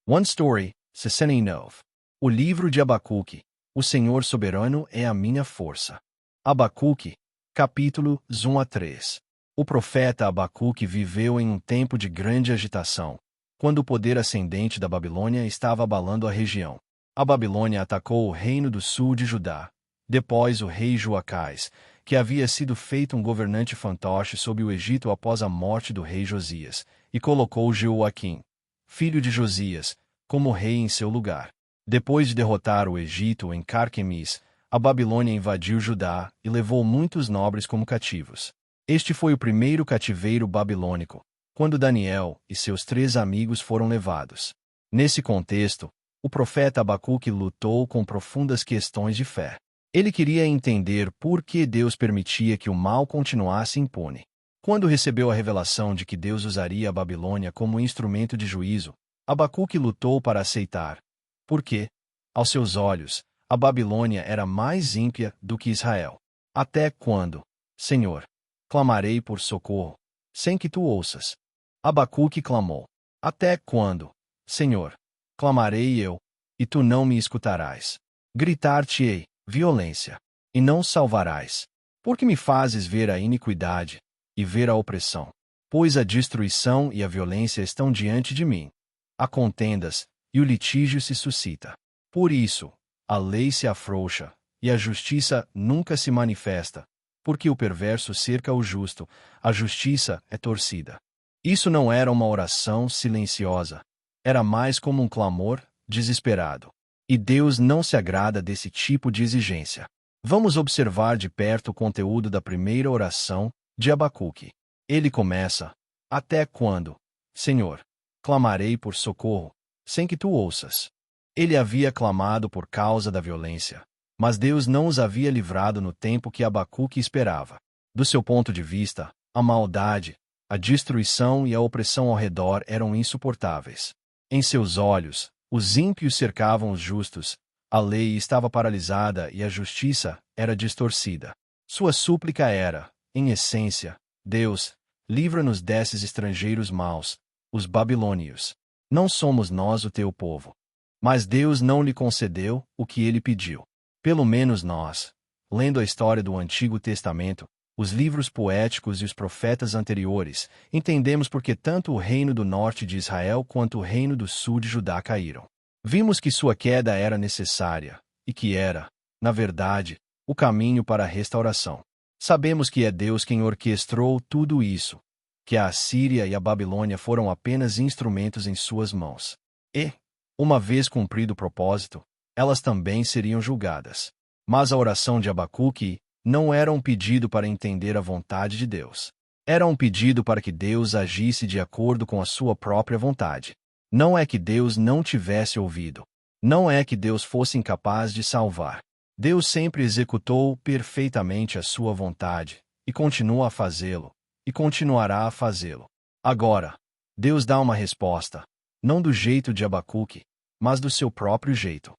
One Story, 69. O livro de Abacuque. O Senhor soberano é a minha força. Abacuque, capítulo 1 a 3. O profeta Abacuque viveu em um tempo de grande agitação, quando o poder ascendente da Babilônia estava abalando a região. A Babilônia atacou o reino do sul de Judá. Depois o rei Joacás, que havia sido feito um governante fantoche sob o Egito após a morte do rei Josias, e colocou Jeoaquim, filho de Josias, como rei em seu lugar. Depois de derrotar o Egito em Carquemis, a Babilônia invadiu Judá e levou muitos nobres como cativos. Este foi o primeiro cativeiro babilônico, quando Daniel e seus 3 amigos foram levados. Nesse contexto, o profeta Abacuque lutou com profundas questões de fé. Ele queria entender por que Deus permitia que o mal continuasse impune. Quando recebeu a revelação de que Deus usaria a Babilônia como instrumento de juízo, Abacuque lutou para aceitar, porque, aos seus olhos, a Babilônia era mais ímpia do que Israel. Até quando, Senhor, clamarei por socorro, sem que tu ouças? Abacuque clamou. Até quando, Senhor, clamarei eu, e tu não me escutarás? Gritar-te-ei, violência, e não salvarás. Porque me fazes ver a iniquidade, e ver a opressão? Pois a destruição e a violência estão diante de mim. Há contendas, e o litígio se suscita. Por isso, a lei se afrouxa, e a justiça nunca se manifesta, porque o perverso cerca o justo, a justiça é torcida. Isso não era uma oração silenciosa, era mais como um clamor desesperado. E Deus não se agrada desse tipo de exigência. Vamos observar de perto o conteúdo da primeira oração de Abacuque. Ele começa: até quando, Senhor, clamarei por socorro, sem que tu ouças? Ele havia clamado por causa da violência, mas Deus não os havia livrado no tempo que Abacuque esperava. Do seu ponto de vista, a maldade, a destruição e a opressão ao redor eram insuportáveis. Em seus olhos, os ímpios cercavam os justos, a lei estava paralisada e a justiça era distorcida. Sua súplica era, em essência: Deus, livra-nos desses estrangeiros maus, os babilônios. Não somos nós o teu povo. Mas Deus não lhe concedeu o que ele pediu. Pelo menos nós, lendo a história do Antigo Testamento, os livros poéticos e os profetas anteriores, entendemos porque tanto o reino do norte de Israel quanto o reino do sul de Judá caíram. Vimos que sua queda era necessária, e que era, na verdade, o caminho para a restauração. Sabemos que é Deus quem orquestrou tudo isso, que a Assíria e a Babilônia foram apenas instrumentos em suas mãos. E, uma vez cumprido o propósito, elas também seriam julgadas. Mas a oração de Abacuque não era um pedido para entender a vontade de Deus. Era um pedido para que Deus agisse de acordo com a sua própria vontade. Não é que Deus não tivesse ouvido. Não é que Deus fosse incapaz de salvar. Deus sempre executou perfeitamente a sua vontade, e continua a fazê-lo, e continuará a fazê-lo. Agora, Deus dá uma resposta, não do jeito de Abacuque, mas do seu próprio jeito.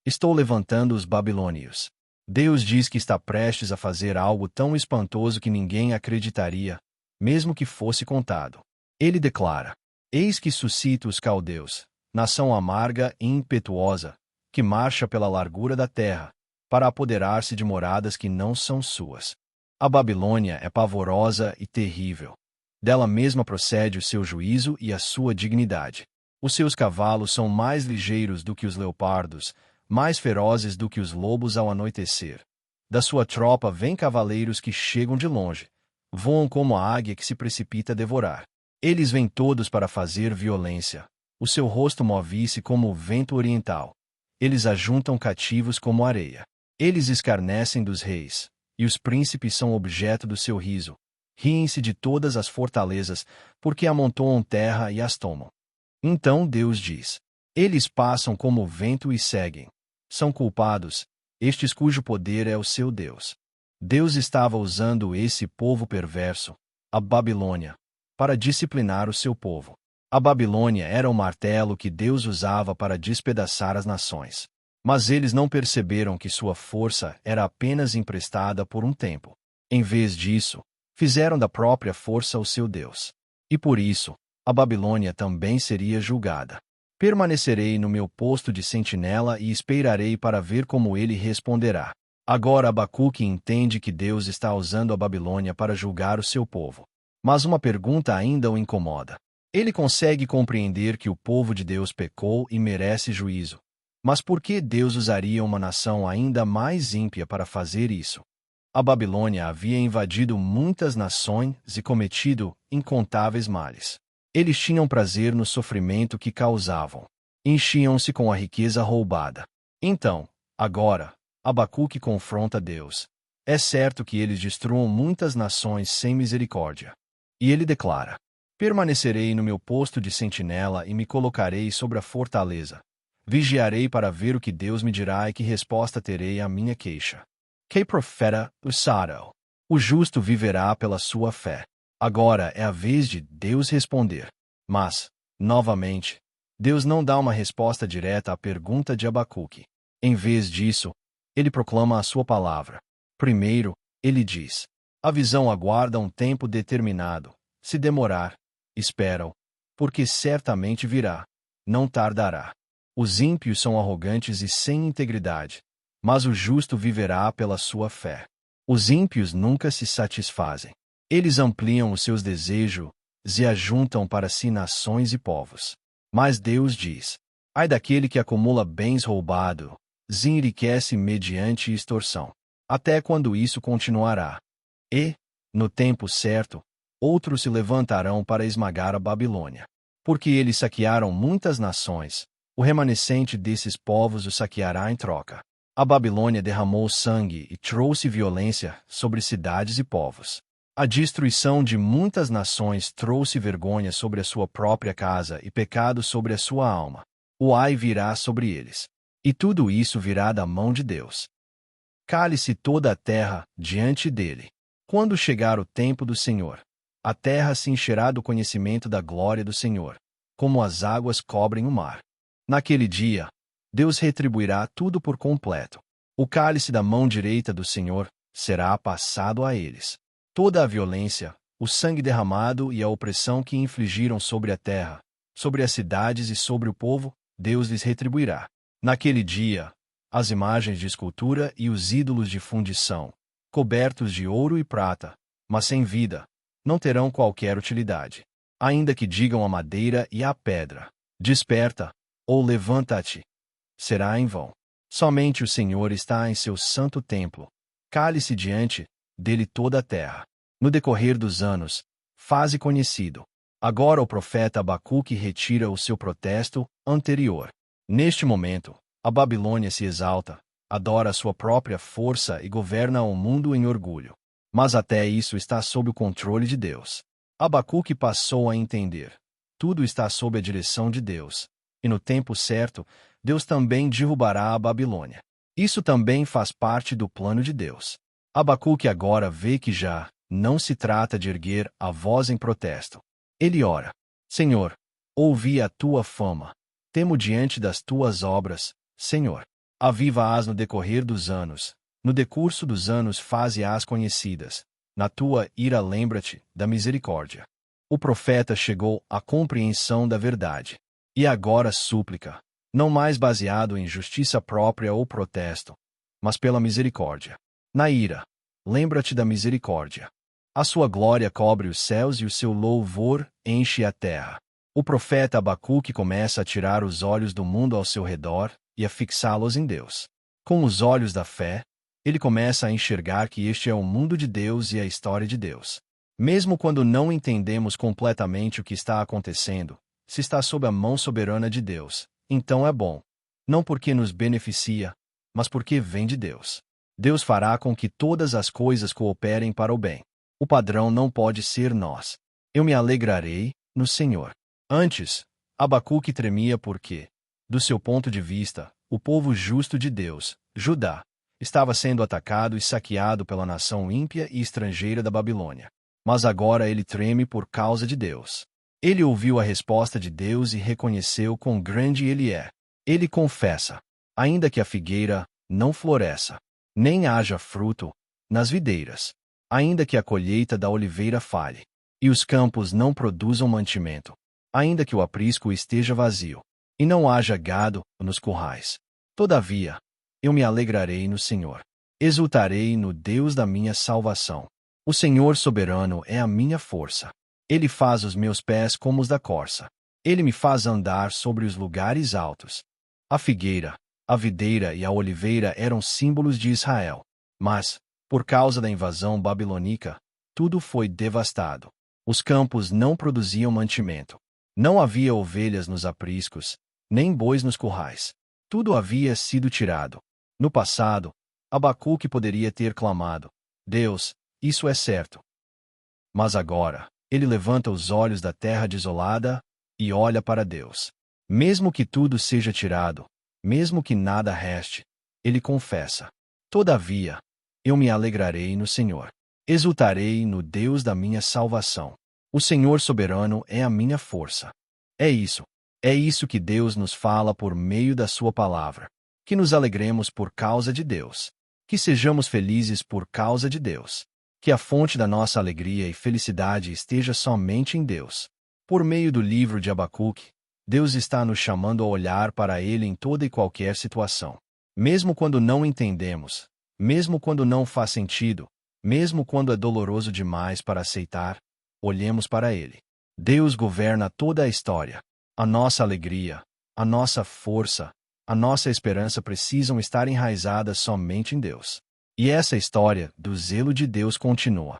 Estou levantando os babilônios. Deus diz que está prestes a fazer algo tão espantoso que ninguém acreditaria, mesmo que fosse contado. Ele declara: eis que suscito os caldeus, nação amarga e impetuosa, que marcha pela largura da terra, para apoderar-se de moradas que não são suas. A Babilônia é pavorosa e terrível. Dela mesma procede o seu juízo e a sua dignidade. Os seus cavalos são mais ligeiros do que os leopardos, mais ferozes do que os lobos ao anoitecer. Da sua tropa vêm cavaleiros que chegam de longe, voam como a águia que se precipita a devorar. Eles vêm todos para fazer violência. O seu rosto move-se como o vento oriental. Eles ajuntam cativos como areia. Eles escarnecem dos reis, e os príncipes são objeto do seu riso. Riem-se de todas as fortalezas, porque amontoam terra e as tomam. Então Deus diz: eles passam como o vento e seguem. São culpados, estes cujo poder é o seu Deus. Deus estava usando esse povo perverso, a Babilônia, para disciplinar o seu povo. A Babilônia era o martelo que Deus usava para despedaçar as nações. Mas eles não perceberam que sua força era apenas emprestada por um tempo. Em vez disso, fizeram da própria força o seu Deus. E por isso, a Babilônia também seria julgada. Permanecerei no meu posto de sentinela e esperarei para ver como ele responderá. Agora Abacuque entende que Deus está usando a Babilônia para julgar o seu povo. Mas uma pergunta ainda o incomoda. Ele consegue compreender que o povo de Deus pecou e merece juízo. Mas por que Deus usaria uma nação ainda mais ímpia para fazer isso? A Babilônia havia invadido muitas nações e cometido incontáveis males. Eles tinham prazer no sofrimento que causavam. Enchiam-se com a riqueza roubada. Então, agora, Abacuque confronta Deus. É certo que eles destruam muitas nações sem misericórdia. E ele declara: permanecerei no meu posto de sentinela e me colocarei sobre a fortaleza. Vigiarei para ver o que Deus me dirá e que resposta terei à minha queixa. Que profeta usaram? O justo viverá pela sua fé. Agora é a vez de Deus responder. Mas, novamente, Deus não dá uma resposta direta à pergunta de Abacuque. Em vez disso, ele proclama a sua palavra. Primeiro, ele diz: a visão aguarda um tempo determinado. Se demorar, espera-o, porque certamente virá. Não tardará. Os ímpios são arrogantes e sem integridade, mas o justo viverá pela sua fé. Os ímpios nunca se satisfazem. Eles ampliam os seus desejos e ajuntam para si nações e povos. Mas Deus diz: ai daquele que acumula bens roubados, se enriquece mediante extorsão. Até quando isso continuará? E, no tempo certo, outros se levantarão para esmagar a Babilônia. Porque eles saquearam muitas nações, o remanescente desses povos o saqueará em troca. A Babilônia derramou sangue e trouxe violência sobre cidades e povos. A destruição de muitas nações trouxe vergonha sobre a sua própria casa e pecado sobre a sua alma. O ai virá sobre eles. E tudo isso virá da mão de Deus. Cale-se toda a terra diante dele. Quando chegar o tempo do Senhor, a terra se encherá do conhecimento da glória do Senhor, como as águas cobrem o mar. Naquele dia, Deus retribuirá tudo por completo. O cálice da mão direita do Senhor será passado a eles. Toda a violência, o sangue derramado e a opressão que infligiram sobre a terra, sobre as cidades e sobre o povo, Deus lhes retribuirá. Naquele dia, as imagens de escultura e os ídolos de fundição, cobertos de ouro e prata, mas sem vida, não terão qualquer utilidade. Ainda que digam à madeira e à pedra: desperta, ou levanta-te, será em vão. Somente o Senhor está em seu santo templo. Cale-se diante dele toda a terra. No decorrer dos anos, faze conhecido. Agora o profeta Abacuque retira o seu protesto anterior. Neste momento, a Babilônia se exalta, adora a sua própria força e governa o mundo em orgulho. Mas até isso está sob o controle de Deus. Abacuque passou a entender: tudo está sob a direção de Deus. E no tempo certo, Deus também derrubará a Babilônia. Isso também faz parte do plano de Deus. Abacuque agora vê que já não se trata de erguer a voz em protesto. Ele ora: Senhor, ouvi a tua fama. Temo diante das tuas obras, Senhor. Aviva-as no decorrer dos anos. No decurso dos anos faze-as conhecidas. Na tua ira lembra-te da misericórdia. O profeta chegou à compreensão da verdade. E agora súplica, não mais baseado em justiça própria ou protesto, mas pela misericórdia. Na ira, lembra-te da misericórdia. A sua glória cobre os céus e o seu louvor enche a terra. O profeta Abacuque começa a tirar os olhos do mundo ao seu redor e a fixá-los em Deus. Com os olhos da fé, ele começa a enxergar que este é o mundo de Deus e a história de Deus. Mesmo quando não entendemos completamente o que está acontecendo, se está sob a mão soberana de Deus, então é bom. Não porque nos beneficia, mas porque vem de Deus. Deus fará com que todas as coisas cooperem para o bem. O padrão não pode ser nós. Eu me alegrarei no Senhor. Antes, Abacuque tremia porque, do seu ponto de vista, o povo justo de Deus, Judá, estava sendo atacado e saqueado pela nação ímpia e estrangeira da Babilônia. Mas agora ele treme por causa de Deus. Ele ouviu a resposta de Deus e reconheceu quão grande ele é. Ele confessa: ainda que a figueira não floresça, nem haja fruto nas videiras, ainda que a colheita da oliveira falhe, e os campos não produzam mantimento, ainda que o aprisco esteja vazio, e não haja gado nos currais. Todavia, eu me alegrarei no Senhor. Exultarei no Deus da minha salvação. O Senhor soberano é a minha força. Ele faz os meus pés como os da corça. Ele me faz andar sobre os lugares altos. A figueira, a videira e a oliveira eram símbolos de Israel. Mas, por causa da invasão babilônica, tudo foi devastado. Os campos não produziam mantimento. Não havia ovelhas nos apriscos, nem bois nos currais. Tudo havia sido tirado. No passado, Abacuque poderia ter clamado: Deus, isso é certo. Mas agora, ele levanta os olhos da terra desolada e olha para Deus. Mesmo que tudo seja tirado, mesmo que nada reste, ele confessa: Todavia, eu me alegrarei no Senhor. Exultarei no Deus da minha salvação. O Senhor soberano é a minha força. É isso que Deus nos fala por meio da sua palavra. Que nos alegremos por causa de Deus. Que sejamos felizes por causa de Deus. Que a fonte da nossa alegria e felicidade esteja somente em Deus. Por meio do livro de Abacuque, Deus está nos chamando a olhar para Ele em toda e qualquer situação. Mesmo quando não entendemos, mesmo quando não faz sentido, mesmo quando é doloroso demais para aceitar, olhemos para Ele. Deus governa toda a história. A nossa alegria, a nossa força, a nossa esperança precisam estar enraizadas somente em Deus. E essa história do zelo de Deus continua.